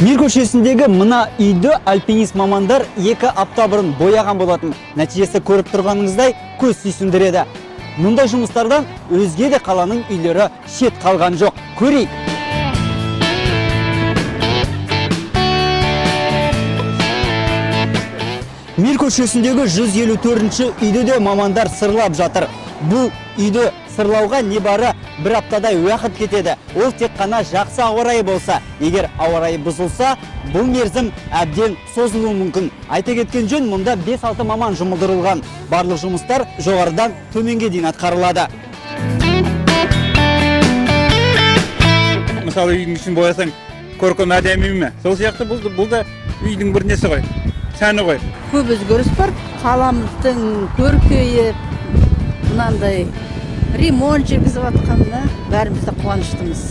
Мир көшесіндегі мына үйді альпинист мамандар 2 апта бұрын бояған болатын. Нәтижесі көріп тұрғаныңыздай көз сүйсіндіреді. Мұндай жұмыстардан өзге де қаланың үйлері шет қалған жоқ. Көрейік. Мир көшесіндегі 154-ші үйді де мамандар сырлап жатыр. Бұл үйді сырлауға небары 1 аптадай уақыт кетеді. Ол тек қана жақсы ауа райы болса. Егер ауа райы бұзылса, бұл мерзім әбден созылуы мүмкін. Айта кеткен жөн, мұнда 5-6 маман жұмылдырылған. Барлық жұмыстар жоғарыдан төменге дейін атқарылады. Мысалы, үйдің ішін боясаң, көркем әдемі ме? Сол сияқты бұл да үйдің бір несі ғой, сәні ғой. Көп өзгеріс бар. Қаламыздың көркейіп, мынандай ремонт жүргізіп жатқанына бәріміз де қуаныштымыз.